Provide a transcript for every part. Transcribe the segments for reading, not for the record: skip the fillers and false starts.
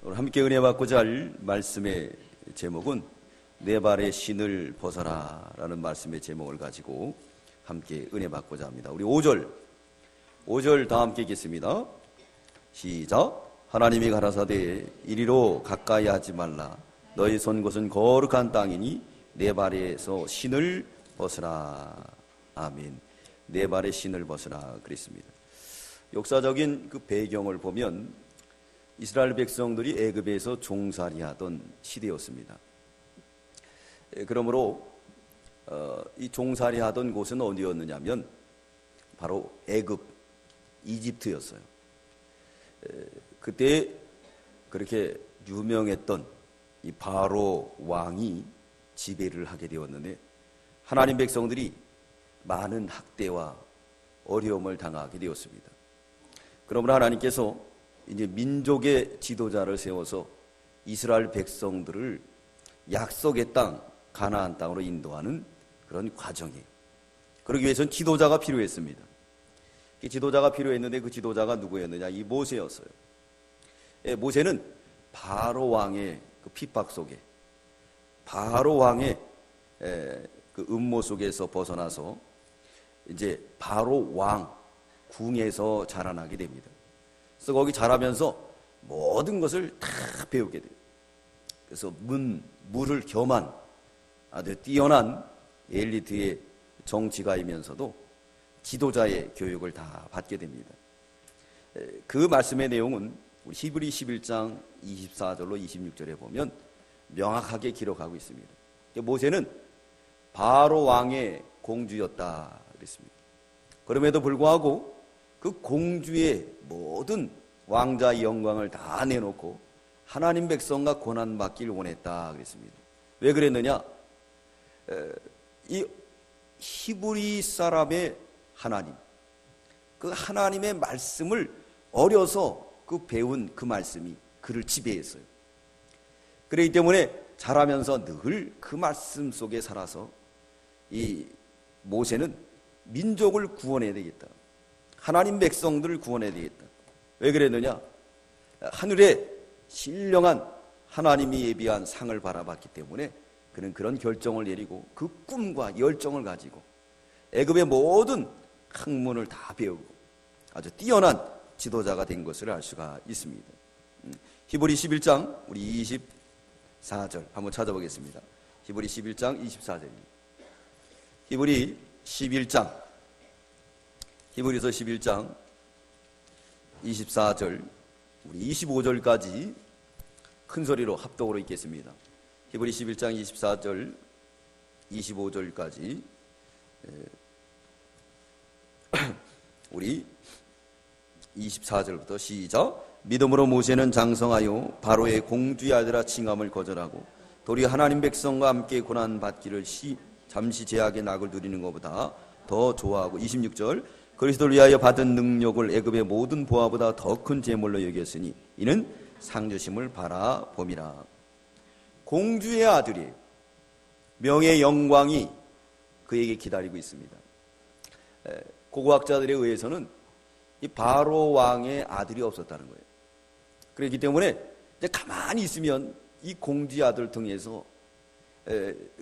오늘 함께 은혜 받고자 할 말씀의 제목은 내 발의 신을 벗어라 라는 말씀의 제목을 가지고 함께 은혜 받고자 합니다. 우리 5절 다 함께 읽겠습니다. 시작. 하나님이 가라사대 이리로 가까이 하지 말라. 너희 선 곳은 거룩한 땅이니 내 발에서 신을 벗으라. 아멘. 내 발의 신을 벗으라 그랬습니다. 역사적인 그 배경을 보면 이스라엘 백성들이 애굽에서 종살이하던 시대였습니다. 그러므로 이 종살이하던 곳은 어디였느냐면 바로 애굽, 이집트였어요. 그때 그렇게 유명했던 이 바로 왕이 지배를 하게 되었는데 하나님 백성들이 많은 학대와 어려움을 당하게 되었습니다. 그러므로 하나님께서 이제 민족의 지도자를 세워서 이스라엘 백성들을 약속의 땅, 가나안 땅으로 인도하는 그런 과정이에요. 그러기 위해서는 지도자가 필요했습니다. 그 지도자가 필요했는데 그 지도자가 누구였느냐? 이 모세였어요. 모세는 바로 왕의 그 핍박 속에, 바로 왕의 그 음모 속에서 벗어나서 이제 바로 왕 궁에서 자라나게 됩니다. 그래서 거기 자라면서 모든 것을 다 배우게 돼요. 그래서 물을 겸한 아주 뛰어난 엘리트의 정치가이면서도 지도자의 교육을 다 받게 됩니다. 그 말씀의 내용은 우리 히브리 11장 24절로 26절에 보면 명확하게 기록하고 있습니다. 모세는 바로 왕의 공주였다 그랬습니다. 그럼에도 불구하고 그 공주의 모든 왕자의 영광을 다 내놓고 하나님 백성과 고난받기를 원했다 그랬습니다. 왜 그랬느냐? 이 히브리 사람의 하나님, 그 하나님의 말씀을 어려서 그 배운 그 말씀이 그를 지배했어요. 그렇기 때문에 자라면서 늘 그 말씀 속에 살아서 이 모세는 민족을 구원해야 되겠다. 하나님 백성들을 구원해야 되겠다. 왜 그랬느냐? 하늘에 신령한 하나님이 예비한 상을 바라봤기 때문에 그는 그런 결정을 내리고 그 꿈과 열정을 가지고 애굽의 모든 학문을 다 배우고 아주 뛰어난 지도자가 된 것을 알 수가 있습니다. 히브리 11장 우리 24절 한번 찾아보겠습니다. 히브리 11장 24절입니다. 히브리 11장 히브리서 11장 24절 우리 25절까지 큰 소리로 합독으로 읽겠습니다. 히브리 11장 24절 25절까지 우리 24절부터 시작. 믿음으로 모세는 장성하여 바로의 공주의 아들아 칭함을 거절하고 도리어 하나님 백성과 함께 고난받기를 잠시 제약의 낙을 누리는 것보다 더 좋아하고 26절 그리스도를 위하여 받은 능력을 애굽의 모든 보화보다 더 큰 재물로 여겼으니 이는 상주심을 바라봄이라. 공주의 아들이에요. 명예의 영광이 그에게 기다리고 있습니다. 고고학자들에 의해서는 이 바로 왕의 아들이 없었다는 거예요. 그렇기 때문에 이제 가만히 있으면 이 공주의 아들 등에서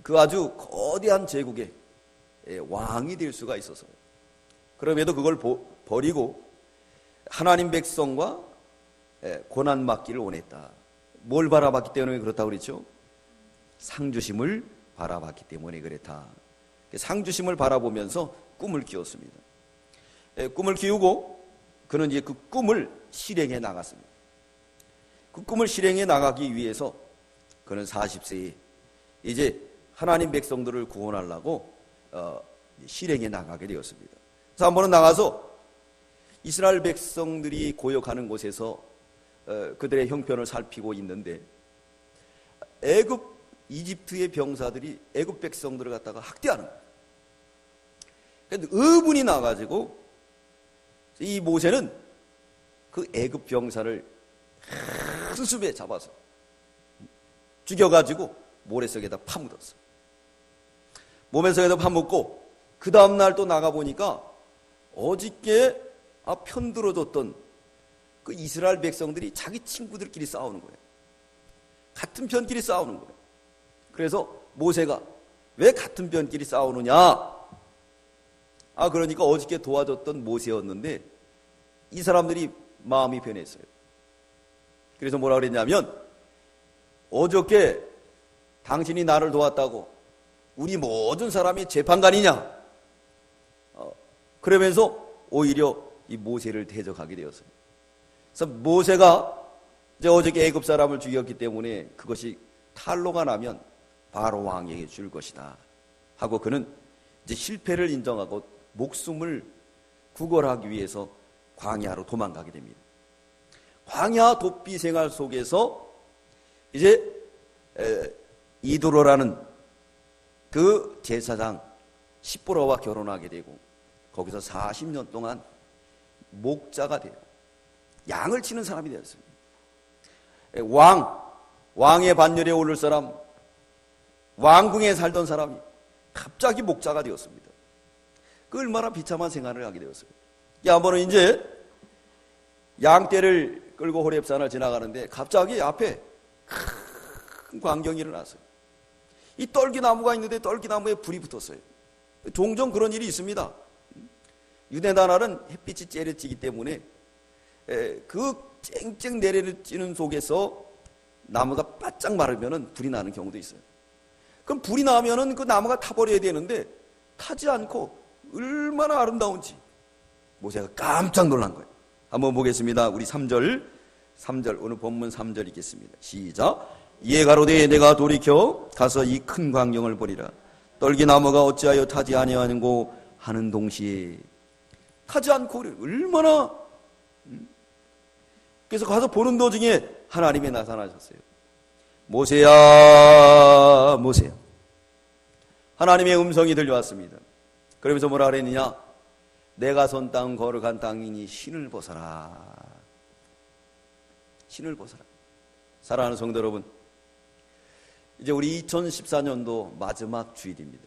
그 아주 거대한 제국의 왕이 될 수가 있었어요. 그럼에도 그걸 버리고 하나님 백성과 고난받기를 원했다. 뭘 바라봤기 때문에 그렇다고 그랬죠? 상주심을 바라봤기 때문에 그랬다. 상주심을 바라보면서 꿈을 키웠습니다. 꿈을 키우고 그는 이제 그 꿈을 실행해 나갔습니다. 그 꿈을 실행해 나가기 위해서 그는 40세에 이제 하나님 백성들을 구원하려고 실행해 나가게 되었습니다. 그래서 한 번은 나가서 이스라엘 백성들이 고역하는 곳에서 그들의 형편을 살피고 있는데 애굽 이집트의 병사들이 애굽 백성들을 갖다가 학대하는 거예요. 그런데 의분이 나가지고 이 모세는 그 애굽 병사를 한숨에 잡아서 죽여가지고 모래속에다 파묻었어요. 모래속에다 파묻고 그 다음날 또 나가보니까 어저께 편들어줬던 그 이스라엘 백성들이 자기 친구들끼리 싸우는 거예요. 같은 편끼리 싸우는 거예요. 그래서 모세가 왜 같은 편끼리 싸우느냐? 그러니까 어저께 도와줬던 모세였는데 이 사람들이 마음이 변했어요. 그래서 뭐라 그랬냐면, 어저께 당신이 나를 도왔다고 우리 모든 사람이 재판관이냐? 그러면서 오히려 이 모세를 대적하게 되었어요. 그래서 모세가 이제 어저께 애굽 사람을 죽였기 때문에 그것이 탄로가 나면 바로 왕에게 줄 것이다 하고 그는 이제 실패를 인정하고 목숨을 구걸하기 위해서 광야로 도망가게 됩니다. 광야 도피 생활 속에서 이제 이도로라는 그 제사장 십보라와 결혼하게 되고 거기서 40년 동안 목자가 돼요. 양을 치는 사람이 되었습니다. 왕의 반열에 오를 사람, 왕궁에 살던 사람이 갑자기 목자가 되었습니다. 그 얼마나 비참한 생활을 하게 되었어요. 한 번은 이제 양떼를 끌고 호렙산을 지나가는데 갑자기 앞에 큰 광경이 일어났어요. 이 떨기나무가 있는데 떨기나무에 불이 붙었어요. 종종 그런 일이 있습니다. 유대 나라는 햇빛이 째려지기 때문에 그 쨍쨍 내려지는 속에서 나무가 바짝 마르면 불이 나는 경우도 있어요. 그럼 불이 나면 그 나무가 타버려야 되는데 타지 않고 얼마나 아름다운지 모세가 깜짝 놀란 거예요. 한번 보겠습니다. 우리 3절 오늘 본문 3절 읽겠습니다. 시작. 이에 가로되 내가 돌이켜 가서 이 큰 광경을 보리라. 떨기나무가 어찌하여 타지 아니하는고 하는 동시에 타지 않고 얼마나 그래서 가서 보는 도중에 하나님이 나타나셨어요. 모세야 모세야. 하나님의 음성이 들려왔습니다. 그러면서 뭐라 그랬느냐? 내가 선 땅 거룩한 땅이니 신을 벗어라. 신을 벗어라. 사랑하는 성도 여러분, 이제 우리 2014년도 마지막 주일입니다.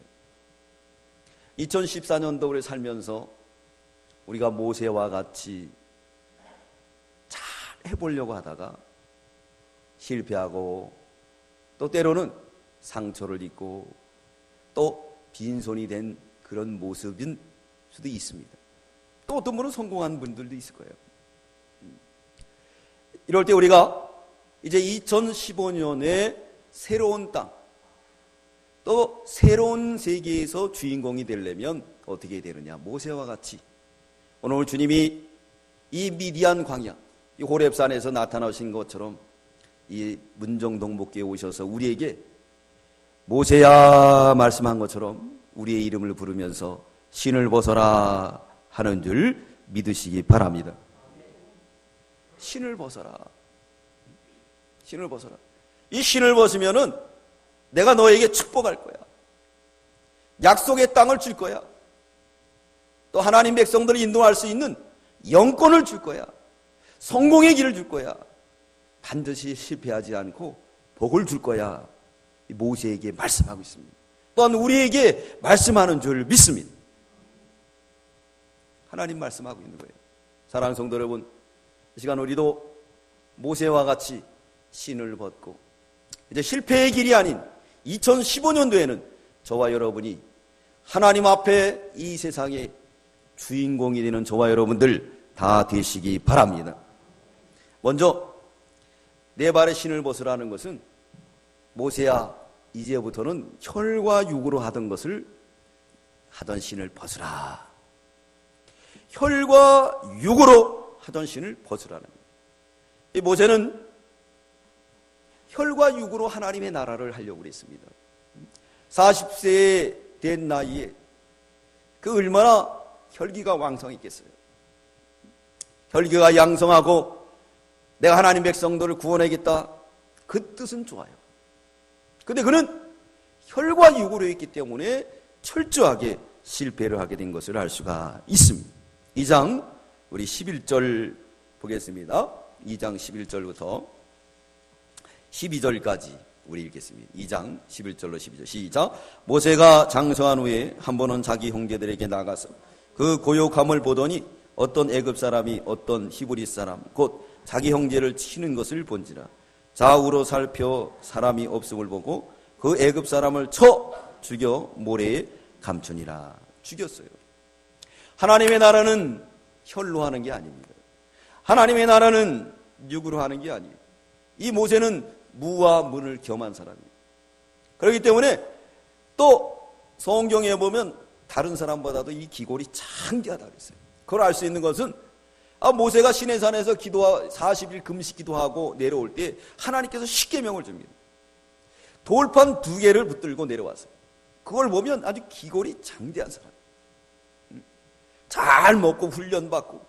2014년도를 살면서 우리가 모세와 같이 잘 해보려고 하다가 실패하고 또 때로는 상처를 입고 또 빈손이 된 그런 모습인 수도 있습니다. 또 어떤 분은 성공한 분들도 있을 거예요. 이럴 때 우리가 이제 2015년에 새로운 땅, 또 새로운 세계에서 주인공이 되려면 어떻게 되느냐? 모세와 같이 오늘 주님이 이 미디안 광야, 이 호렙산에서 나타나신 것처럼 이 문정동복교에 오셔서 우리에게 모세야 말씀한 것처럼 우리의 이름을 부르면서 신을 벗어라 하는 줄 믿으시기 바랍니다. 신을 벗어라. 신을 벗어라. 이 신을 벗으면은 내가 너에게 축복할 거야. 약속의 땅을 줄 거야. 또 하나님 백성들을 인도할 수 있는 영권을 줄 거야. 성공의 길을 줄 거야. 반드시 실패하지 않고 복을 줄 거야. 모세에게 말씀하고 있습니다. 또한 우리에게 말씀하는 줄 믿습니다. 하나님 말씀하고 있는 거예요. 사랑하는 성도 여러분, 이 시간 우리도 모세와 같이 신을 벗고 이제 실패의 길이 아닌 2015년도에는 저와 여러분이 하나님 앞에 이 세상의 주인공이 되는 저와 여러분들 다 되시기 바랍니다. 먼저 내 발에 신을 벗으라는 것은 모세야 이제부터는 혈과 육으로 하던 것을 하던 신을 벗으라. 혈과 육으로 하던 신을 벗으라는 거예요. 이 모세는 혈과 육으로 하나님의 나라를 하려고 그랬습니다. 40세에 된 나이에 그 얼마나 혈기가 왕성했겠어요. 혈기가 양성하고 내가 하나님 백성들을 구원하겠다. 그 뜻은 좋아요. 근데 그는 혈과 육으로 했기 때문에 철저하게 실패를 하게 된 것을 알 수가 있습니다. 2장 우리 11절 보겠습니다. 2장 11절부터 12절까지 우리 읽겠습니다. 2장 11절로 12절 시작. 모세가 장성한 후에 한 번은 자기 형제들에게 나가서 그 고욕함을 보더니 어떤 애굽 사람이 어떤 히브리 사람 곧 자기 형제를 치는 것을 본지라. 좌우로 살펴 사람이 없음을 보고 그 애굽 사람을 쳐 죽여 모래에 감추니라. 죽였어요. 하나님의 나라는 혈로 하는 게 아닙니다. 하나님의 나라는 육으로 하는 게 아니에요. 이 모세는 무와 문을 겸한 사람이에요. 그렇기 때문에 또 성경에 보면 다른 사람보다도 이 기골이 창대하다 그랬어요. 그걸 알 수 있는 것은 모세가 시내산에서 40일 금식 기도하고 내려올 때 하나님께서 십계명을 줍니다. 돌판 2개를 붙들고 내려왔어요. 그걸 보면 아주 기골이 장대한 사람. 잘 먹고 훈련받고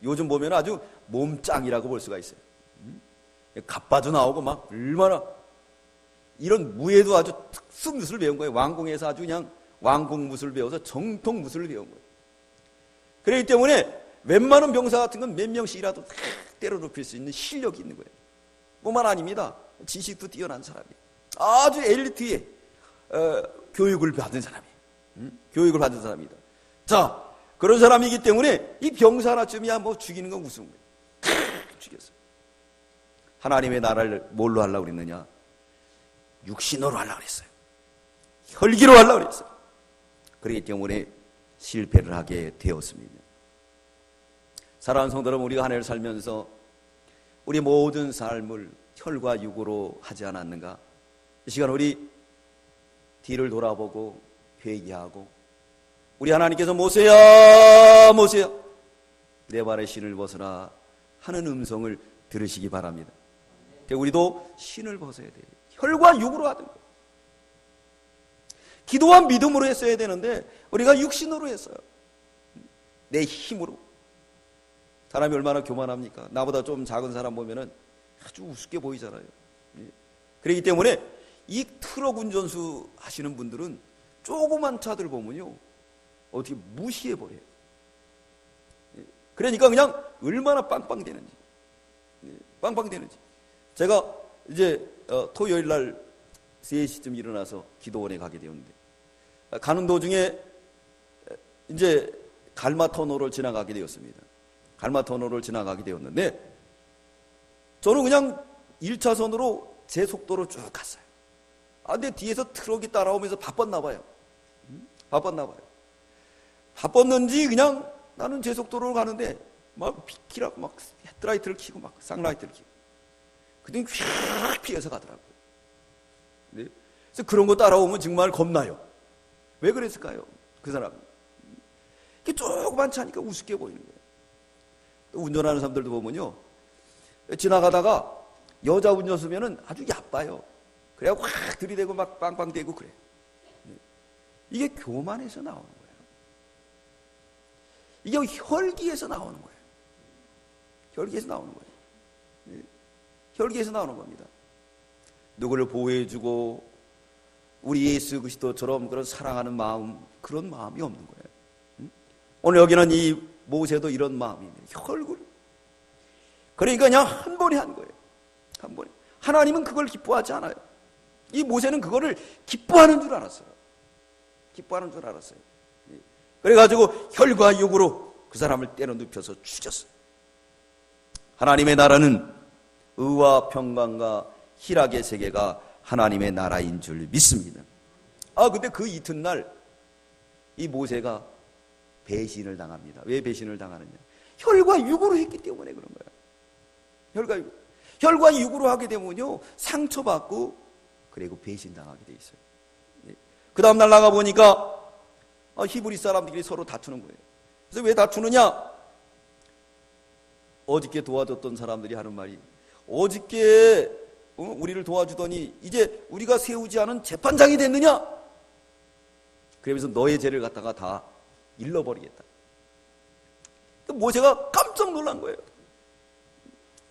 요즘 보면 아주 몸짱이라고 볼 수가 있어요. 갑바도 나오고 막 얼마나 이런 무예도 아주 특수 무술을 배운 거예요. 왕궁에서 아주 그냥 왕궁 무술을 배워서 정통 무술을 배운 거예요. 그렇기 때문에 웬만한 병사 같은 건 몇 명씩이라도 때려 눕힐 수 있는 실력이 있는 거예요. 뿐만 아닙니다. 지식도 뛰어난 사람이에요. 아주 엘리트의 교육을 받은 사람이에요. 교육을 받은 사람이다. 자, 그런 사람이기 때문에 이 병사 하나쯤이야 뭐 죽이는 건 무슨 거예요. 죽였어요. 하나님의 나라를 뭘로 하려고 그랬느냐? 육신으로 하려고 그랬어요. 혈기로 하려고 그랬어요. 그렇기 때문에 실패를 하게 되었습니다. 사랑하는 성도 여러분, 우리가 한 해를 살면서 우리 모든 삶을 혈과 육으로 하지 않았는가? 이 시간 우리 뒤를 돌아보고 회개하고 우리 하나님께서 모세야 모세야 내 발에 신을 벗어라 하는 음성을 들으시기 바랍니다. 우리도 신을 벗어야 돼요. 혈과 육으로 하던 거예요. 기도와 믿음으로 했어야 되는데 우리가 육신으로 했어요. 내 힘으로. 사람이 얼마나 교만합니까? 나보다 좀 작은 사람 보면은 아주 우습게 보이잖아요. 그렇기 때문에 이 트럭 운전수 하시는 분들은 조그만 차들 보면요 어떻게 무시해버려요. 그러니까 그냥 얼마나 빵빵대는지. 빵빵대는지. 제가 이제 토요일 날 3시쯤 일어나서 기도원에 가게 되었는데 가는 도중에 이제 갈마 터널을 지나가게 되었습니다. 갈마 터널을 지나가게 되었는데 저는 그냥 1차선으로 제 속도로 쭉 갔어요. 근데 뒤에서 트럭이 따라오면서 바빴나 봐요. 바빴는지 그냥 나는 제 속도로 가는데 막 비키라고 막 헤드라이트를 켜고 막 쌍라이트를 켜고 그랬더니 휙 피해서 가더라고요. 네? 그래서 그런 거 따라오면 정말 겁나요. 왜 그랬을까요? 그 사람. 조그만 차니까 우습게 보이는 거예요. 운전하는 사람들도 보면요. 지나가다가 여자 운전수면은 아주 야빠요. 그래야 확 들이대고 막 빵빵대고 그래. 이게 교만에서 나오는 거예요. 이게 혈기에서 나오는 거예요. 혈기에서 나오는 거예요. 혈기에서 나오는 겁니다. 누구를 보호해주고 우리 예수 그리스도처럼 그런 사랑하는 마음, 그런 마음이 없는 거예요. 오늘 여기는 이 모세도 이런 마음입니다. 혈굴. 그러니까 그냥 한 번에 한 거예요. 한 번에. 하나님은 그걸 기뻐하지 않아요. 이 모세는 그거를 기뻐하는 줄 알았어요. 기뻐하는 줄 알았어요. 그래가지고 혈과 육으로 그 사람을 때려 눕혀서 죽였어요. 하나님의 나라는 의와 평강과 희락의 세계가 하나님의 나라인 줄 믿습니다. 근데 그 이튿날 이 모세가 배신을 당합니다. 왜 배신을 당하느냐? 혈과 육으로 했기 때문에 그런 거예요. 혈과 육으로 하게 되면요 상처받고 그리고 배신당하게 돼 있어요. 그 다음날 나가보니까 히브리 사람들이 서로 다투는 거예요. 그래서 왜 다투느냐? 어저께 도와줬던 사람들이 하는 말이 어저께 우리를 도와주더니 이제 우리가 세우지 않은 재판장이 됐느냐? 그러면서 너의 죄를 갖다가 다 일러버리겠다. 모세가 깜짝 놀란 거예요.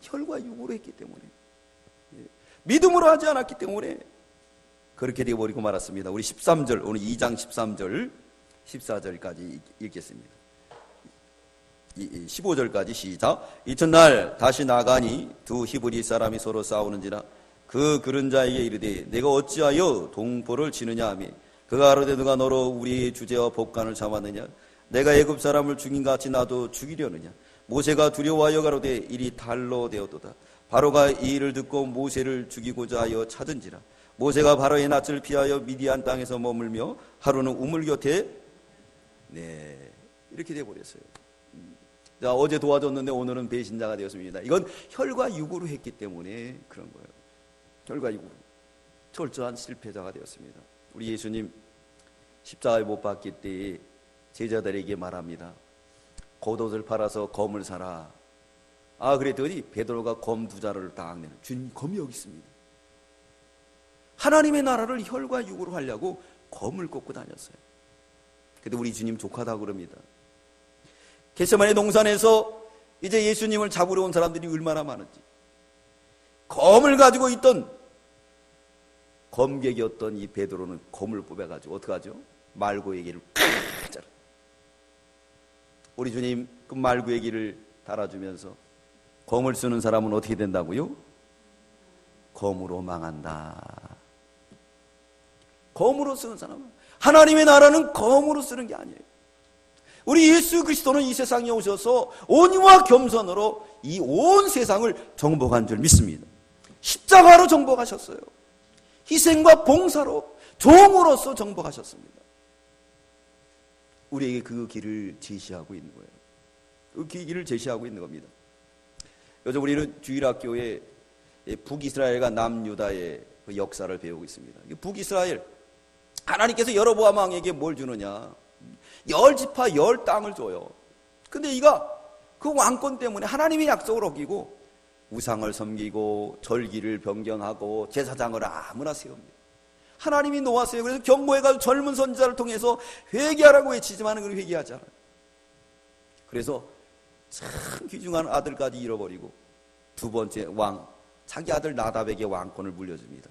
혈과 육으로 했기 때문에, 믿음으로 하지 않았기 때문에 그렇게 되어버리고 말았습니다. 우리 13절, 오늘 2장 13절 14절까지 읽겠습니다. 15절까지 시작. 이튿날 다시 나가니 두 히브리 사람이 서로 싸우는지라 그 그른 자에게 이르되 내가 어찌하여 동포를 치느냐 하며 그가 가로되 누가 너로 우리 주제와 법관을 잡았느냐? 내가 애굽 사람을 죽인 같이 나도 죽이려느냐? 모세가 두려워하여 가로되 일이 달로 되었도다. 바로가 이 일을 듣고 모세를 죽이고자 하여 찾은지라. 모세가 바로의 낯을 피하여 미디안 땅에서 머물며 하루는 우물 곁에 이렇게 돼버렸어요. 자, 어제 도와줬는데 오늘은 배신자가 되었습니다. 이건 혈과 육으로 했기 때문에 그런 거예요. 혈과 육으로 철저한 실패자가 되었습니다. 우리 예수님 십자가에 못 박힐 때에 제자들에게 말합니다. 겉옷을 팔아서 검을 사라. 그랬더니 베드로가 검 2자루를 딱 내는, 주님 검이 여기 있습니다. 하나님의 나라를 혈과 육으로 하려고 검을 꽂고 다녔어요. 그때 우리 주님 족하다고 그럽니다. 겟세마네 동산에서 이제 예수님을 잡으러 온 사람들이 얼마나 많은지, 검을 가지고 있던 검객이었던 이 베드로는 검을 뽑아가지고 어떡하죠? 말고의 길을 자르. 우리 주님 그 말고의 길을 달아주면서 검을 쓰는 사람은 어떻게 된다고요? 검으로 망한다. 검으로 쓰는 사람은, 하나님의 나라는 검으로 쓰는 게 아니에요. 우리 예수 그리스도는 이 세상에 오셔서 온유와 겸손으로 이 온 세상을 정복한 줄 믿습니다. 십자가로 정복하셨어요. 희생과 봉사로 종으로서 정복하셨습니다. 우리에게 그 길을 제시하고 있는 거예요. 그 길을 제시하고 있는 겁니다. 요즘 우리는 주일학교에 북이스라엘과 남유다의 그 역사를 배우고 있습니다. 북이스라엘, 하나님께서 여로보암 왕에게 뭘 주느냐? 10지파 10땅을 줘요. 근데 이가 그 왕권 때문에 하나님의 약속을 어기고 우상을 섬기고 절기를 변경하고 제사장을 아무나 세웁니다. 하나님이 놓았어요. 그래서 경고해가지고 젊은 선지자를 통해서 회개하라고 외치지만 그걸 회개하지 않아요. 그래서 참 귀중한 아들까지 잃어버리고 두 번째 왕, 자기 아들 나답에게 왕권을 물려줍니다.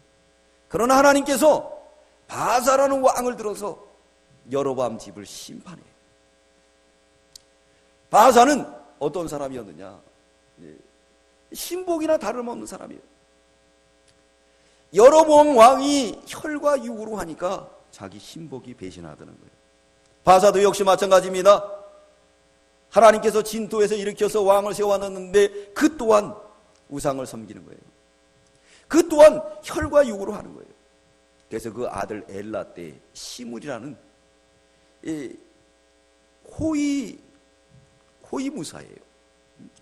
그러나 하나님께서 바사라는 왕을 들어서 여로보암 집을 심판해요. 바사는 어떤 사람이었느냐? 신복이나 다름없는 사람이에요. 여로보암 왕이 혈과 육으로 하니까 자기 신복이 배신하다는 거예요. 바사도 역시 마찬가지입니다. 하나님께서 진토에서 일으켜서 왕을 세워놨는데 그 또한 우상을 섬기는 거예요. 그 또한 혈과 육으로 하는 거예요. 그래서 그 아들 엘라 때 시물이라는 호위무사예요.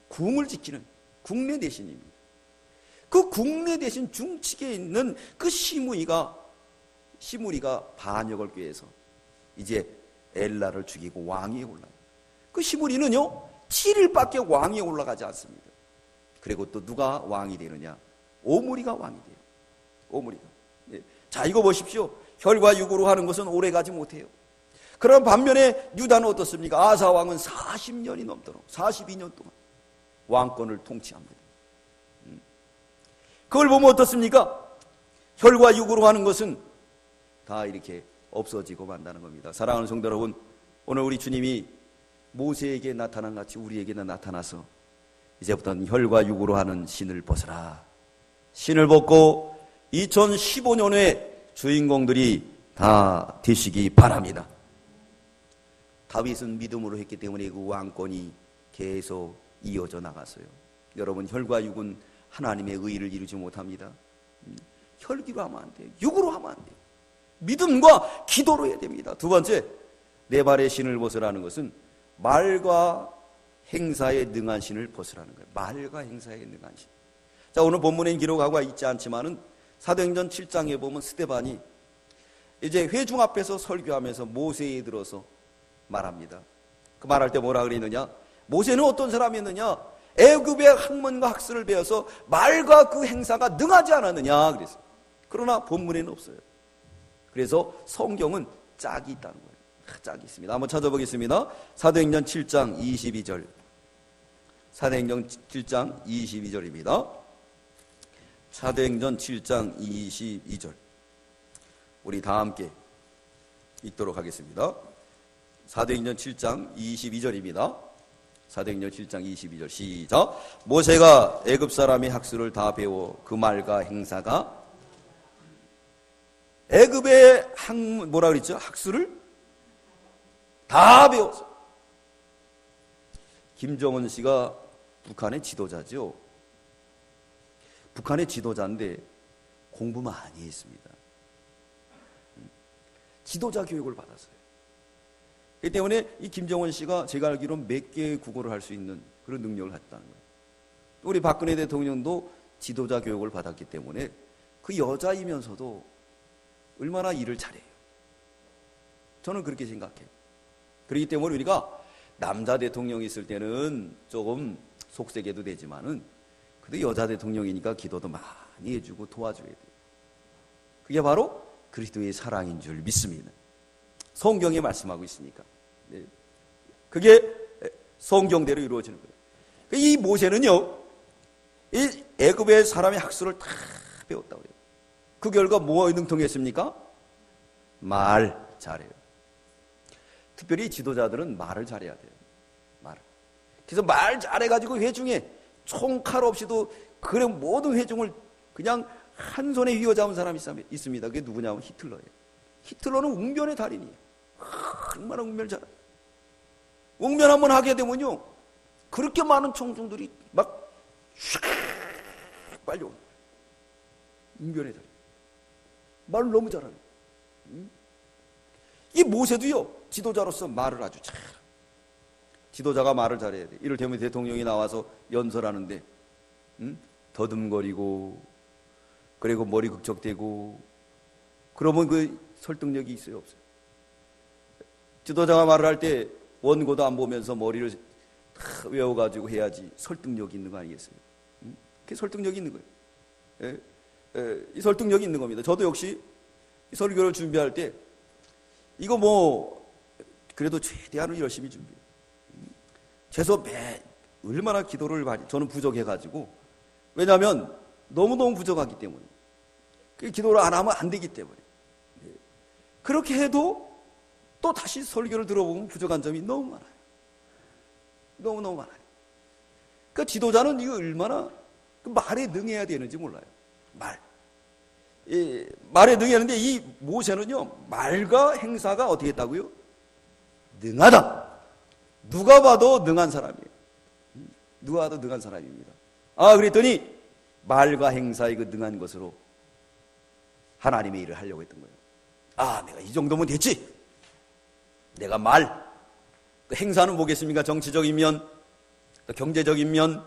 궁을 지키는 국내 대신입니다. 그 국내 대신 중측에 있는 그 시무리가 반역을 꾀해서 이제 엘라를 죽이고 왕위에 올라요. 그 시무리는요 7일밖에 왕위에 올라가지 않습니다. 그리고 또 누가 왕이 되느냐? 오므리가 왕이 돼요. 오므리가. 자, 이거 보십시오. 혈과 육으로 하는 것은 오래가지 못해요. 그럼 반면에 유다는 어떻습니까? 아사 왕은 40년이 넘도록 42년 동안 왕권을 통치합니다. 그걸 보면 어떻습니까? 혈과 육으로 하는 것은 다 이렇게 없어지고 만다는 겁니다. 사랑하는 성도 여러분, 오늘 우리 주님이 모세에게 나타난 같이 우리에게는 나타나서 이제부터는 혈과 육으로 하는 신을 벗어라. 신을 벗고 2015년에 주인공들이 다 되시기 바랍니다. 다윗은 믿음으로 했기 때문에 그 왕권이 계속 이어져 나갔어요. 여러분, 혈과 육은 하나님의 의의를 이루지 못합니다. 혈기로 하면 안 돼요. 육으로 하면 안 돼요. 믿음과 기도로 해야 됩니다. 두 번째, 내 발의 신을 벗으라는 것은 말과 행사에 능한 신을 벗으라는 거예요. 말과 행사에 능한 신. 자, 오늘 본문에 기록하고 있지 않지만은 사도행전 7장에 보면 스데반이 이제 회중 앞에서 설교하면서 모세에 들어서 말합니다. 그 말할 때 뭐라 그랬느냐? 모세는 어떤 사람이었느냐? 애굽의 학문과 학술을 배워서 말과 그 행사가 능하지 않았느냐 그랬어요. 그러나 본문에는 없어요. 그래서 성경은 짝이 있다는 거예요. 짝이 있습니다. 한번 찾아보겠습니다. 사도행전 7장 22절. 사도행전 7장 22절입니다. 사도행전 7장 22절. 우리 다 함께 읽도록 하겠습니다. 사도행전 7장 22절입니다. 사도행전 7장 22절 시작. 모세가 애굽 사람의 학술을 다 배워 그 말과 행사가 애굽의 뭐라 그랬죠? 학술을 다 배웠어. 김정은 씨가 북한의 지도자죠. 북한의 지도자인데 공부 많이 했습니다. 지도자 교육을 받았어요. 그렇기 때문에 이 김정은 씨가 제가 알기로는 몇 개의 국어를 할 수 있는 그런 능력을 갖다는 거예요. 우리 박근혜 대통령도 지도자 교육을 받았기 때문에 그 여자이면서도 얼마나 일을 잘해요. 저는 그렇게 생각해요. 그렇기 때문에 우리가 남자 대통령이 있을 때는 조금 속색해도 되지만은 그래도 여자 대통령이니까 기도도 많이 해주고 도와줘야 돼요. 그게 바로 그리스도의 사랑인 줄 믿습니다. 성경에 말씀하고 있으니까. 네. 그게 성경대로 이루어지는 거예요. 이 모세는요, 이 애굽의 사람의 학술을 다 배웠다고 해요. 그 결과 뭐에 능통했습니까? 말 잘해요. 특별히 지도자들은 말을 잘해야 돼요. 말을. 그래서 말 잘해가지고 회중에 총칼 없이도 그런 모든 회중을 그냥 한 손에 휘어잡은 사람이 있습니다. 그게 누구냐면 히틀러예요. 히틀러는 웅변의 달인이에요. 얼마나 웅변을 잘해요. 웅변 한번 하게 되면요, 그렇게 많은 총중들이 막 슉 빨려오는 거예요. 웅변의 달인. 말을 너무 잘하는 거예요. 이 모세도요, 지도자로서 말을 아주 잘. 지도자가 말을 잘해야 돼. 이를테면 대통령이 나와서 연설하는데 더듬거리고 그리고 머리 극적대고 그러면 그 설득력이 있어요, 없어요? 지도자가 말을 할 때 원고도 안 보면서 머리를 다 외워가지고 해야지 설득력이 있는 거 아니겠어요? 그게 설득력이 있는 거예요. 이 설득력이 있는 겁니다. 저도 역시 이 설교를 준비할 때 이거 뭐 그래도 최대한으로 열심히 준비해요. 최소 얼마나 기도를 많이, 저는 부족해가지고, 왜냐하면 너무너무 부족하기 때문에, 기도를 안 하면 안 되기 때문에. 그렇게 해도 또 다시 설교를 들어보면 부족한 점이 너무 많아요. 너무너무 많아요. 그러니까 지도자는 이거 얼마나 말에 능해야 되는지 몰라요. 말에 능해야 하는데 이 모세는요, 말과 행사가 어떻게 했다고요? 능하다. 누가 봐도 능한 사람이에요. 누가 봐도 능한 사람입니다. 그랬더니 말과 행사의 그 능한 것으로 하나님의 일을 하려고 했던 거예요. 내가 이 정도면 됐지. 내가 그 행사는 뭐겠습니까? 정치적인 면, 또 경제적인 면,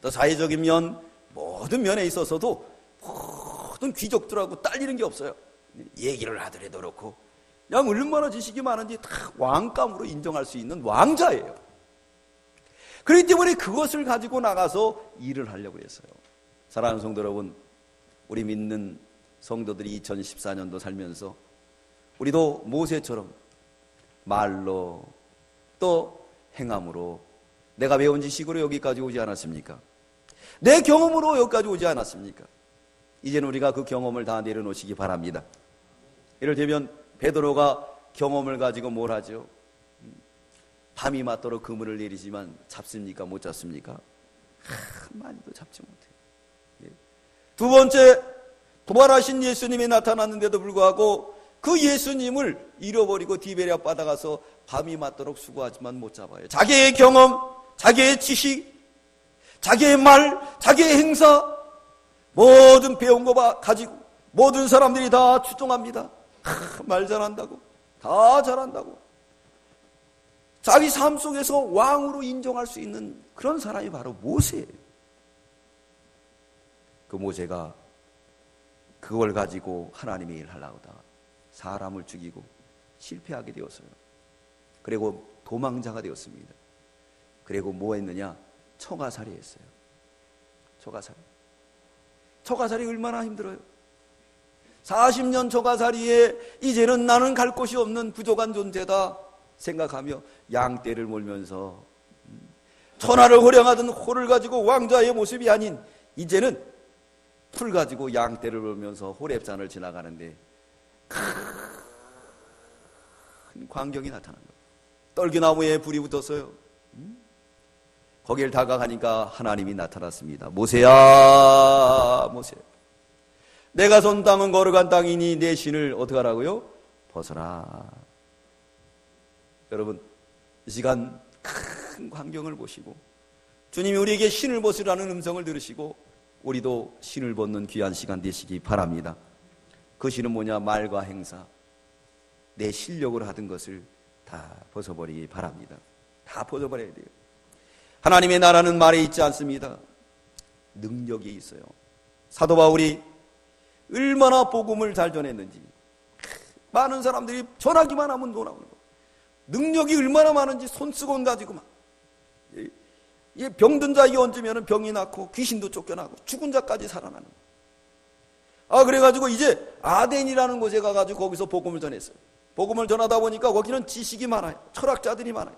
또 사회적인 면, 모든 면에 있어서도 모든 귀족들하고 딸리는 게 없어요. 얘기를 하더라도 그렇고 그냥 얼마나 지식이 많은지 다 왕감으로 인정할 수 있는 왕자예요. 그렇기 때문에 그것을 가지고 나가서 일을 하려고 했어요. 사랑하는 성도 여러분, 우리 믿는 성도들이 2014년도 살면서 우리도 모세처럼 말로 또 행함으로 내가 배운 지식으로 여기까지 오지 않았습니까? 내 경험으로 여기까지 오지 않았습니까? 이제는 우리가 그 경험을 다 내려놓으시기 바랍니다. 이를테면 베드로가 경험을 가지고 뭘 하죠? 밤이 맞도록 그물을 내리지만 잡습니까? 못 잡습니까? 많이도 잡지 못해요. 두 번째, 부활하신 예수님이 나타났는데도 불구하고 그 예수님을 잃어버리고 디베랴 바다 가서 밤이 맞도록 수고하지만 못 잡아요. 자기의 경험, 자기의 지식, 자기의 말, 자기의 행사, 모든 배운 거 가지고 모든 사람들이 다 추종합니다. 말 잘한다고, 다 잘한다고. 자기 삶 속에서 왕으로 인정할 수 있는 그런 사람이 바로 모세예요. 그 모세가 그걸 가지고 하나님의 일을 하려고 하다가 사람을 죽이고 실패하게 되었어요. 그리고 도망자가 되었습니다. 그리고 뭐 했느냐? 처가살이 했어요. 처가살이 얼마나 힘들어요. 40년 처가살이에 이제는 나는 갈 곳이 없는 부족한 존재다 생각하며 양떼를 몰면서 천하를 호령하던 호를 가지고 왕자의 모습이 아닌 이제는 풀 가지고 양떼를 몰면서 호렙산을 지나가는데 큰 광경이 나타난 거예요. 떨기나무에 불이 붙었어요. 거기를 다가가니까 하나님이 나타났습니다. 모세야, 모세. 내가 선 땅은 거룩한 땅이니 내 신을 어떻게 하라고요? 벗어라. 여러분, 이 시간 큰 광경을 보시고 주님이 우리에게 신을 벗으라는 음성을 들으시고 우리도 신을 벗는 귀한 시간 되시기 바랍니다. 그 신은 뭐냐? 말과 행사, 내 실력으로 하던 것을 다 벗어버리기 바랍니다. 다 벗어버려야 돼요. 하나님의 나라는 말에 있지 않습니다. 능력이 있어요. 사도 바울이 얼마나 복음을 잘 전했는지, 많은 사람들이 전하기만 하면 놀라우는 거. 능력이 얼마나 많은지 손수건 가지고 막 병든 자에게 얹으면 병이 낫고 귀신도 쫓겨나고 죽은 자까지 살아나는 거예요. 그래가지고 이제 아덴이라는 곳에 가가지고 거기서 복음을 전했어요. 복음을 전하다 보니까 거기는 지식이 많아요. 철학자들이 많아요.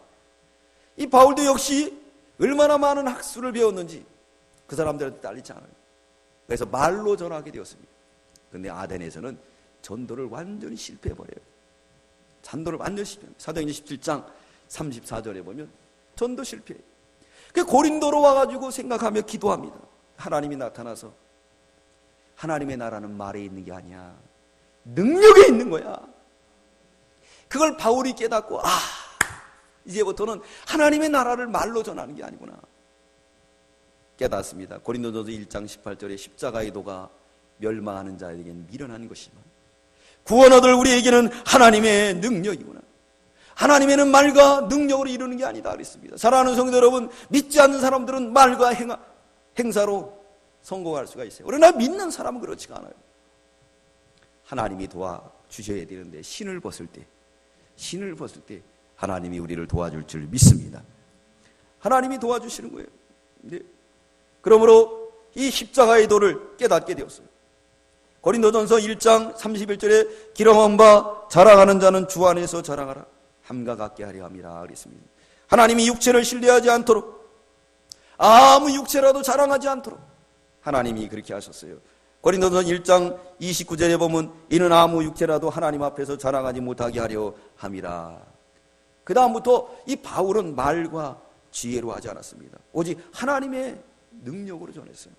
이 바울도 역시 얼마나 많은 학술을 배웠는지 그 사람들한테 딸리지 않아요. 그래서 말로 전하게 되었습니다. 그런데 아덴에서는 전도를 완전히 실패해버려요. 전도를 완전히 실패합니다. 사도행전 17장 34절에 보면 전도 실패해요. 그 고린도로 와가지고 생각하며 기도합니다. 하나님이 나타나서 하나님의 나라는 말에 있는 게 아니야, 능력에 있는 거야. 그걸 바울이 깨닫고 이제부터는 하나님의 나라를 말로 전하는 게 아니구나 깨닫습니다. 고린도전서 1장 18절에 십자가의 도가 멸망하는 자에게는 미련한 것이지만 구원 얻을 우리에게는 하나님의 능력이구나. 하나님에는 말과 능력으로 이루는 게 아니다 그랬습니다. 사랑하는 성도 여러분, 믿지 않는 사람들은 말과 행사로 성공할 수가 있어요. 그러나 믿는 사람은 그렇지가 않아요. 하나님이 도와주셔야 되는데 신을 벗을 때 하나님이 우리를 도와줄 줄 믿습니다. 하나님이 도와주시는 거예요. 네. 그러므로 이 십자가의 도를 깨닫게 되었어요. 고린도전서 1장 31절에 기름한 바 자랑하는 자는 주 안에서 자랑하라, 함과 같게 하려 함이라 그랬습니다. 하나님이 육체를 신뢰하지 않도록, 아무 육체라도 자랑하지 않도록 하나님이 그렇게 하셨어요. 고린도전서 1장 29절에 보면 이는 아무 육체라도 하나님 앞에서 자랑하지 못하게 하려 함이라. 그 다음부터 이 바울은 말과 지혜로 하지 않았습니다. 오직 하나님의 능력으로 전했어요.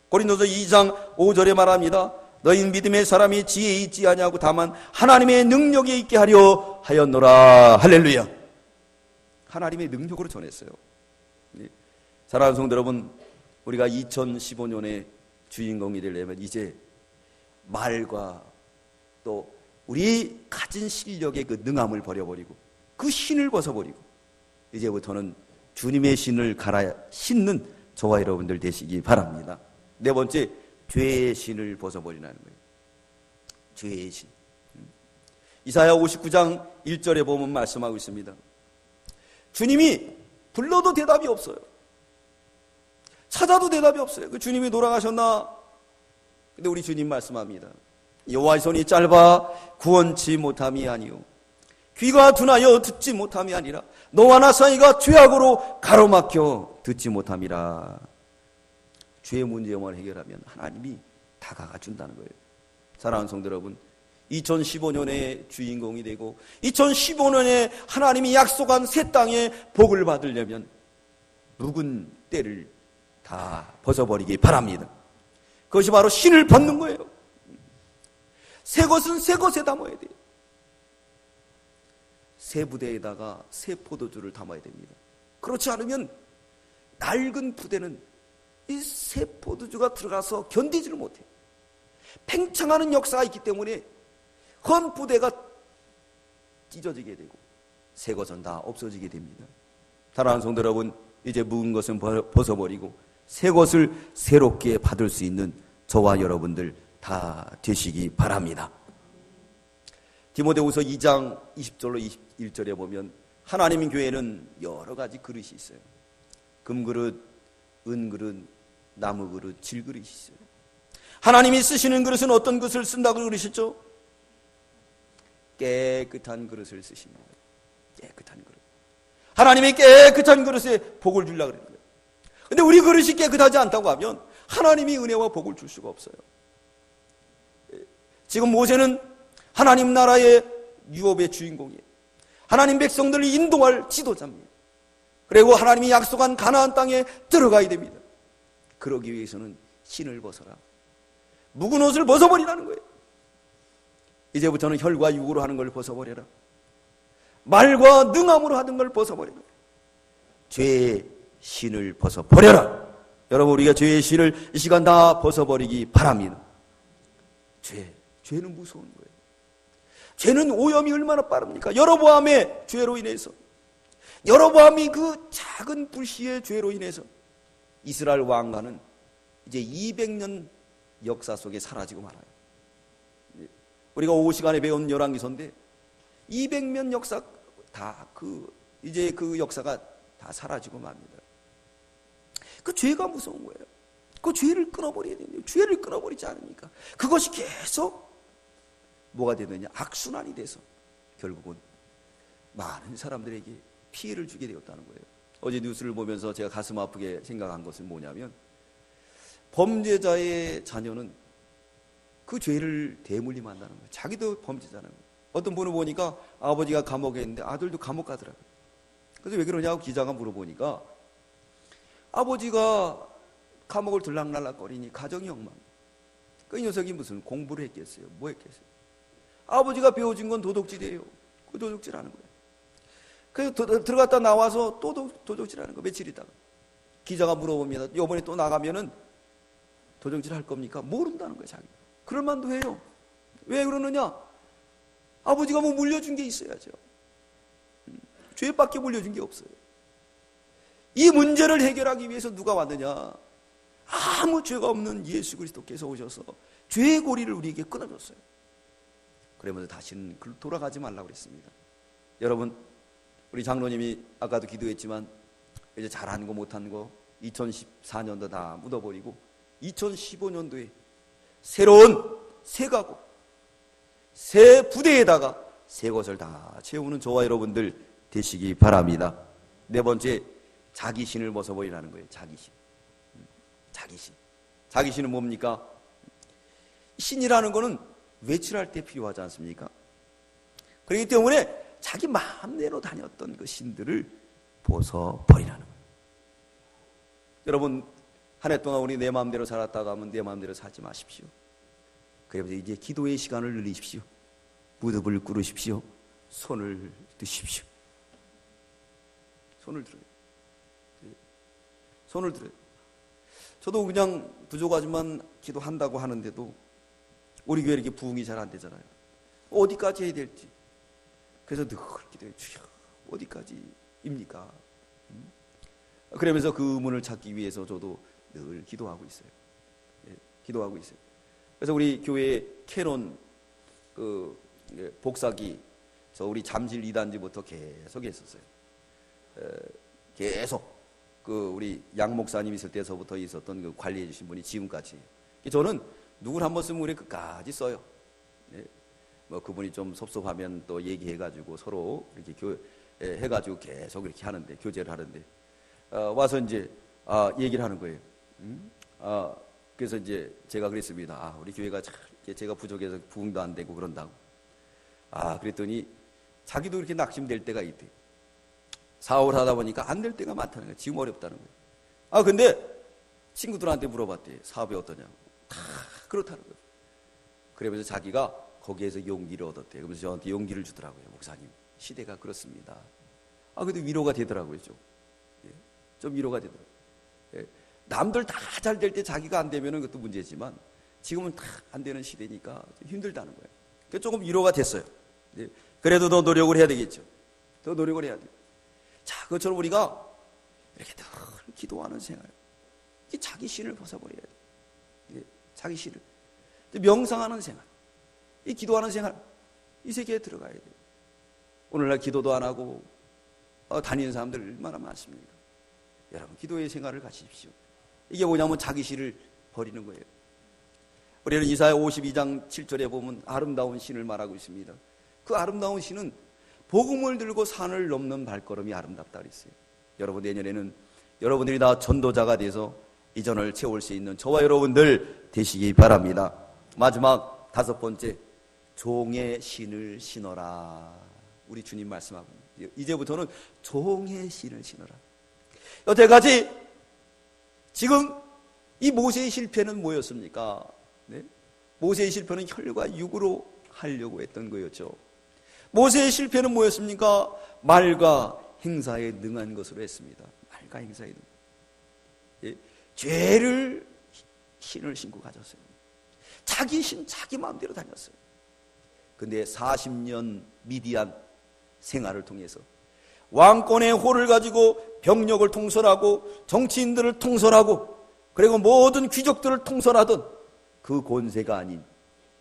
고린도서 2장 5절에 말합니다. 너희 믿음의 사람이 지혜에 있지 아니하고 다만 하나님의 능력에 있게 하려 하였노라. 할렐루야. 하나님의 능력으로 전했어요. 사랑하는 성도 여러분, 우리가 2015년에 주인공이 되려면 이제 말과 또 우리 가진 실력의 그 능함을 버려버리고 그 신을 벗어버리고 이제부터는 주님의 신을 갈아 신는 저와 여러분들 되시기 바랍니다. 네 번째, 죄의 신을 벗어버리라는 거예요. 죄의 신. 이사야 59장 1절에 보면 말씀하고 있습니다. 주님이 불러도 대답이 없어요. 찾아도 대답이 없어요. 그 주님이 돌아가셨나? 근데 우리 주님 말씀합니다. 여호와의 손이 짧아 구원치 못함이 아니요 귀가 둔하여 듣지 못함이 아니라 너와 나 사이가 죄악으로 가로막혀 듣지 못함이라. 죄의 문제만 해결하면 하나님이 다가가 준다는 거예요. 사랑하는 성도 여러분, 2015년의 주인공이 되고 2015년에 하나님이 약속한 새 땅에 복을 받으려면 묵은 때를 다 벗어버리기 바랍니다. 그것이 바로 신을 벗는 거예요. 새 것은 새 것에 담아야 돼요. 새 부대에다가 새 포도주를 담아야 됩니다. 그렇지 않으면 낡은 부대는 이 새 포도주가 들어가서 견디지를 못해요. 팽창하는 역사가 있기 때문에 헌 부대가 찢어지게 되고 새 것은 다 없어지게 됩니다. 사랑하는 성도 여러분, 이제 묵은 것은 벗어버리고 새 것을 새롭게 받을 수 있는 저와 여러분들 다 되시기 바랍니다. 디모데후서 2장 20절로 21절에 보면 하나님 교회는 여러 가지 그릇이 있어요. 금그릇, 은그릇, 나무그릇, 질그릇이 있어요. 하나님이 쓰시는 그릇은 어떤 그릇을 쓴다고 그러셨죠? 깨끗한 그릇을 쓰십니다. 깨끗한 그릇. 하나님의 깨끗한 그릇에 복을 주려고 그러는 거예요. 근데 우리 그릇이 깨끗하지 않다고 하면 하나님이 은혜와 복을 줄 수가 없어요. 지금 모세는 하나님 나라의 유업의 주인공이에요. 하나님 백성들을 인도할 지도자입니다. 그리고 하나님이 약속한 가나안 땅에 들어가야 됩니다. 그러기 위해서는 신을 벗어라. 묵은 옷을 벗어버리라는 거예요. 이제부터는 혈과 육으로 하는 걸 벗어버려라. 말과 능함으로 하던 걸 벗어버려라. 죄의 신을 벗어버려라. 여러분, 우리가 죄의 신을 이 시간 다 벗어버리기 바랍니다. 죄는 무서운 거예요. 죄는 오염이 얼마나 빠릅니까? 여로보암의 죄로 인해서, 여로보암이 그 작은 불씨의 죄로 인해서 이스라엘 왕가는 이제 200년 역사 속에 사라지고 말아요. 우리가 오후 시간에 배운 열왕기서인데 200년 역사 다 이제 그 역사가 다 사라지고 맙니다. 그 죄가 무서운 거예요. 그 죄를 끊어버려야 되는데 죄를 끊어버리지 않으니까 그것이 계속 뭐가 되느냐, 악순환이 돼서 결국은 많은 사람들에게 피해를 주게 되었다는 거예요. 어제 뉴스를 보면서 제가 가슴 아프게 생각한 것은 뭐냐면, 범죄자의 자녀는 그 죄를 대물림한다는 거예요. 자기도 범죄자라는 거예요. 어떤 분을 보니까 아버지가 감옥에 있는데 아들도 감옥 가더라고요. 그래서 왜 그러냐고 기자가 물어보니까 아버지가 감옥을 들락날락거리니 가정이 엉망. 그 녀석이 무슨 공부를 했겠어요? 뭐 했겠어요? 아버지가 배워준 건 도둑질이에요. 그 도둑질하는 거예요. 그래서 들어갔다 나와서 또 도둑질하는 거. 며칠 있다가 기자가 물어봅니다. 이번에 또 나가면은 도둑질 할 겁니까? 모른다는 거예요. 자기. 그럴 만도 해요. 왜 그러느냐? 아버지가 뭐 물려준 게 있어야죠. 죄밖에 물려준 게 없어요. 이 문제를 해결하기 위해서 누가 왔느냐? 아무 죄가 없는 예수 그리스도께서 오셔서 죄의 고리를 우리에게 끊어줬어요. 그러면서 다시는 돌아가지 말라고 그랬습니다. 여러분, 우리 장로님이 아까도 기도했지만 이제 잘한 거 못한 거 2014년도 다 묻어버리고 2015년도에 새로운 새 가구, 새 부대에다가 새 것을 다 채우는 저와 여러분들 되시기 바랍니다. 네 번째, 자기신을 벗어버리라는 거예요. 자기신. 자기신은 뭡니까? 신이라는 거는 외출할 때 필요하지 않습니까? 그렇기 때문에 자기 마음대로 다녔던 그 신들을 벗어버리라는 거예요. 여러분, 한 해 동안 우리 내 마음대로 살았다가 하면 내 마음대로 살지 마십시오. 그래서 이제 기도의 시간을 늘리십시오. 무릎을 꿇으십시오. 손을 드십시오. 손을 들어요. 손을 들어요. 저도 그냥 부족하지만 기도한다고 하는데도 우리 교회 이렇게 부흥이 잘 안 되잖아요. 어디까지 해야 될지. 그래서 늘 기도해요. 주여, 어디까지입니까? 그러면서 그 문을 찾기 위해서 저도 늘 기도하고 있어요. 기도하고 있어요. 그래서 우리 교회 캐논 복사기, 우리 잠실 2단지부터 계속 했었어요. 계속 우리 양 목사님 있을 때서부터 있었던 그 관리해 주신 분이 지금까지. 저는 누굴 한번 쓰면 우리 끝까지 써요. 뭐 그분이 좀 섭섭하면 또 얘기해가지고 서로 이렇게 해가지고 계속 이렇게 하는데, 교제를 하는데, 와서 이제 얘기를 하는 거예요. 그래서 이제 제가 그랬습니다. 우리 교회가 제가 부족해서 부흥도 안 되고 그런다고. 그랬더니 자기도 이렇게 낙심될 때가 있대. 사업을 하다 보니까 안 될 때가 많다는 거예요. 지금 어렵다는 거예요. 근데 친구들한테 물어봤대. 사업이 어떠냐고. 다 그렇다는 거예요. 그러면서 자기가 거기에서 용기를 얻었대. 그러면서 저한테 용기를 주더라고요. 목사님, 시대가 그렇습니다. 그래도 위로가 되더라고요. 좀 위로가 되더라고요. 남들 다 잘 될 때 자기가 안 되면 그것도 문제지만 지금은 다 안 되는 시대니까 좀 힘들다는 거예요. 그래서 조금 위로가 됐어요. 그래도 더 노력을 해야 되겠죠. 더 노력을 해야 돼요. 자, 그것처럼 우리가 이렇게 늘 기도하는 생활, 자기 신을 벗어버려야 돼요. 자기 신을. 명상하는 생활, 이 기도하는 생활, 이 세계에 들어가야 돼요. 오늘날 기도도 안 하고 다니는 사람들 얼마나 많습니까? 여러분, 기도의 생활을 가지십시오. 이게 뭐냐면 자기 신을 버리는 거예요. 우리는 이사야 52장 7절에 보면 아름다운 신을 말하고 있습니다. 그 아름다운 신은 복음을 들고 산을 넘는 발걸음이 아름답다 그랬어요. 여러분, 내년에는 여러분들이 다 전도자가 돼서 이전을 채울 수 있는 저와 여러분들 되시기 바랍니다. 마지막 다섯 번째, 종의 신을 신어라. 우리 주님 말씀하고 이제부터는 종의 신을 신어라. 여태까지 지금 이 모세의 실패는 뭐였습니까? 모세의 실패는 혈과 육으로 하려고 했던 거였죠. 모세의 실패는 뭐였습니까? 말과 행사에 능한 것으로 했습니다. 말과 행사에 능. 죄를 신을 신고 가졌어요. 자기 신, 자기 마음대로 다녔어요. 근데 40년 미디안 생활을 통해서 왕권의 호를 가지고 병력을 통솔하고 정치인들을 통솔하고 그리고 모든 귀족들을 통솔하던 그 권세가 아닌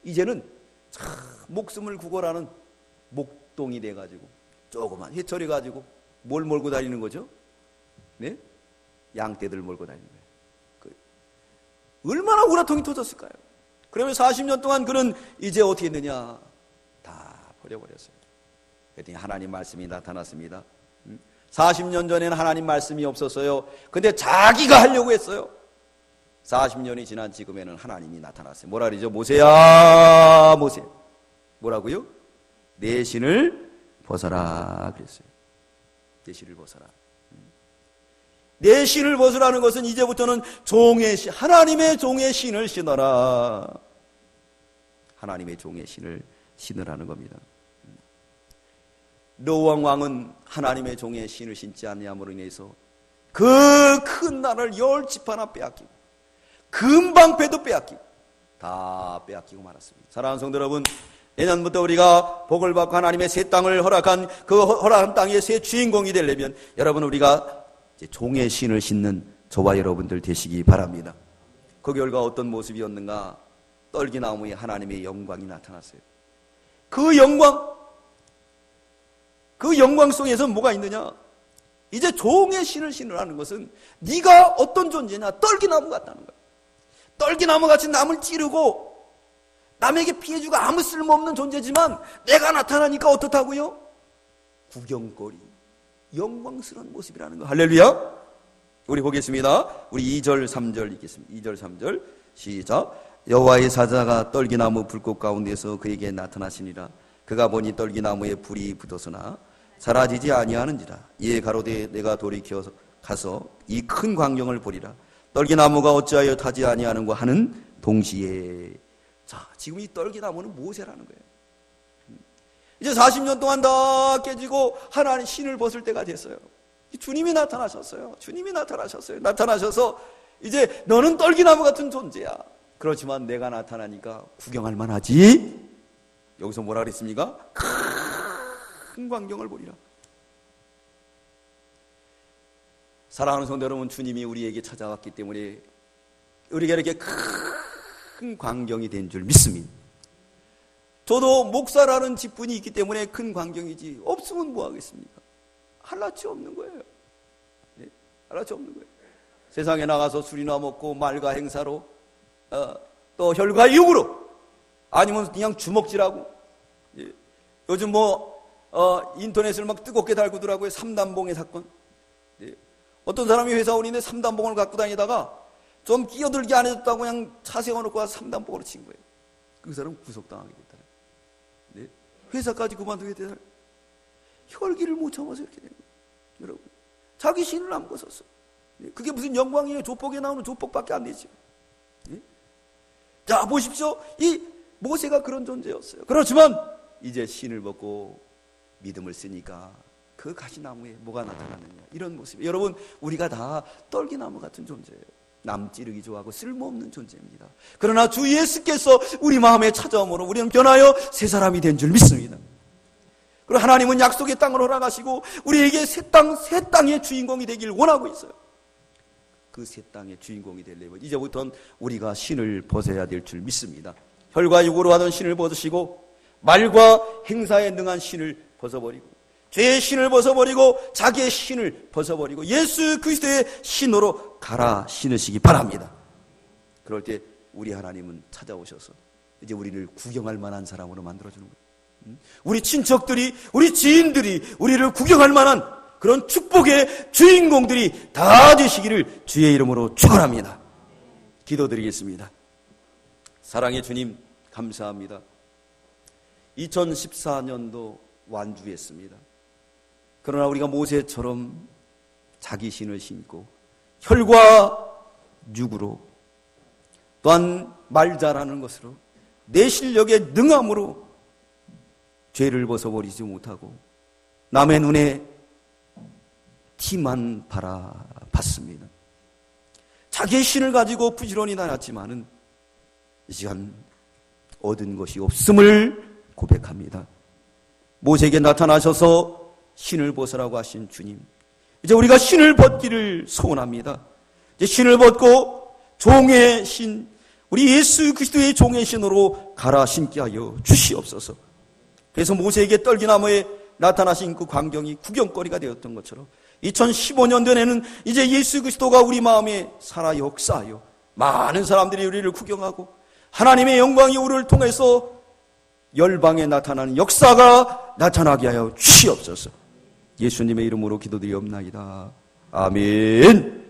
이제는 참 목숨을 구걸하는 목동이 돼가지고 조그만 해철이 가지고 뭘 몰고 다니는 거죠? 네? 양떼들 몰고 다니는 거예요. 얼마나 우라통이 터졌을까요? 그러면 40년 동안 그는 이제 어떻게 했느냐? 다 버려버렸어요. 그랬더니 하나님 말씀이 나타났습니다. 40년 전에는 하나님 말씀이 없었어요. 근데 자기가 하려고 했어요. 40년이 지난 지금에는 하나님이 나타났어요. 뭐라 그러죠? 모세야, 모세. 뭐라고요? 내 신을 벗어라 그랬어요. 내 신을 벗어라. 내 신을 벗으라는 것은 이제부터는 종의 신, 하나님의 종의 신을 신어라. 하나님의 종의 신을 신으라는 겁니다. 르호왕 왕은 하나님의 종의 신을 신지 아니함으로 인해서 그 큰 나라를 10지파나 빼앗기고 금방 패도 빼앗기고 다 빼앗기고 말았습니다. 사랑하는 성도 여러분, 내년부터 우리가 복을 받고 하나님의 새 땅을 허락한 그 허락한 땅의 새 주인공이 되려면 여러분 우리가 종의 신을 신는 저와 여러분들 되시기 바랍니다. 그 결과 어떤 모습이었는가? 떨기나무에 하나님의 영광이 나타났어요. 그 영광 속에서 뭐가 있느냐? 이제 종의 신을 신으라는 것은 네가 어떤 존재냐? 떨기나무 같다는 거야. 떨기나무 같이 남을 찌르고 남에게 피해주고 아무 쓸모없는 존재지만 내가 나타나니까 어떻다고요? 구경거리, 영광스러운 모습이라는 거. 할렐루야. 우리 보겠습니다. 우리 2절 3절 읽겠습니다. 2절 3절 시작. 여호와의 사자가 떨기나무 불꽃 가운데서 그에게 나타나시니라. 그가 보니 떨기나무에 불이 붙었으나 사라지지 아니하는지라. 이에 가로되 내가 돌이켜 가서 이 큰 광경을 보리라. 떨기나무가 어찌하여 타지 아니하는고 하는 동시에. 자, 지금 이 떨기나무는 모세라는 거예요. 이제 40년 동안 다 깨지고 하나님 신을 벗을 때가 됐어요. 주님이 나타나셨어요. 주님이 나타나셨어요. 나타나셔서 이제 너는 떨기나무 같은 존재야. 그렇지만 내가 나타나니까 구경할 만하지. 여기서 뭐라 그랬습니까? 큰 광경을 보리라. 사랑하는 성도 여러분, 주님이 우리에게 찾아왔기 때문에 우리가 이렇게 큰 광경이 된 줄 믿습니다. 저도 목사라는 직분이 있기 때문에 큰 광경이지 없으면 뭐 하겠습니까? 할라치 없는 거예요. 네? 할라치 없는 거예요. 세상에 나가서 술이나 먹고 말과 행사로 또 혈과 육으로 아니면 그냥 주먹질하고 예. 요즘 인터넷을 막 뜨겁게 달구더라고요. 삼단봉의 사건. 예. 어떤 사람이 회사원인데 삼단봉을 갖고 다니다가 좀 끼어들게 안 해줬다고 그냥 차 세워놓고 와서 삼단봉으로 친 거예요. 그 사람 구속당하게 됐다. 네? 회사까지 그만두게 되다. 혈기를 못 참아서 이렇게 된 거예요. 여러분, 자기 신을 안 벗었어. 네? 그게 무슨 영광이에요? 조폭에 나오는 조폭밖에 안 되죠. 네? 자, 보십시오. 이 모세가 그런 존재였어요. 그렇지만 이제 신을 벗고 믿음을 쓰니까 그 가시나무에 뭐가 나타나느냐, 이런 모습이에요. 여러분, 우리가 다 떨기나무 같은 존재예요. 남 찌르기 좋아하고 쓸모없는 존재입니다. 그러나 주 예수께서 우리 마음에 찾아옴으로 우리는 변하여 새 사람이 된 줄 믿습니다. 그리고 하나님은 약속의 땅을 허락하시고 우리에게 새 땅의 주인공이 되길 원하고 있어요. 그 새 땅의 주인공이 되려면 이제부터는 우리가 신을 벗어야 될 줄 믿습니다. 혈과 육으로 하던 신을 벗으시고 말과 행사에 능한 신을 벗어버리고 죄의 신을 벗어버리고 자기의 신을 벗어버리고 예수 그리스도의 신으로 갈아 신으시기 바랍니다. 그럴 때 우리 하나님은 찾아오셔서 이제 우리를 구경할 만한 사람으로 만들어주는 거예요. 우리 친척들이, 우리 지인들이 우리를 구경할 만한 그런 축복의 주인공들이 다 되시기를 주의 이름으로 축원합니다. 기도드리겠습니다. 사랑의 주님, 감사합니다. 2014년도 완주했습니다. 그러나 우리가 모세처럼 자기 신을 신고 혈과 육으로 또한 말 잘하는 것으로 내 실력에 능함으로 죄를 벗어버리지 못하고 남의 눈에 티만 바라봤습니다. 자기의 신을 가지고 부지런히 다녔지만은 이 시간 얻은 것이 없음을 고백합니다. 모세에게 나타나셔서 신을 벗으라고 하신 주님, 이제 우리가 신을 벗기를 소원합니다. 이제 신을 벗고 종의 신, 우리 예수 그리스도의 종의 신으로 갈아 신게 하여 주시옵소서. 그래서 모세에게 떨기나무에 나타나신 그 광경이 구경거리가 되었던 것처럼 2015년도에는 이제 예수 그리스도가 우리 마음에 살아 역사하여 많은 사람들이 우리를 구경하고 하나님의 영광이 우리를 통해서 열방에 나타나는 역사가 나타나게 하여 주시옵소서. 예수님의 이름으로 기도드리옵나이다. 아멘.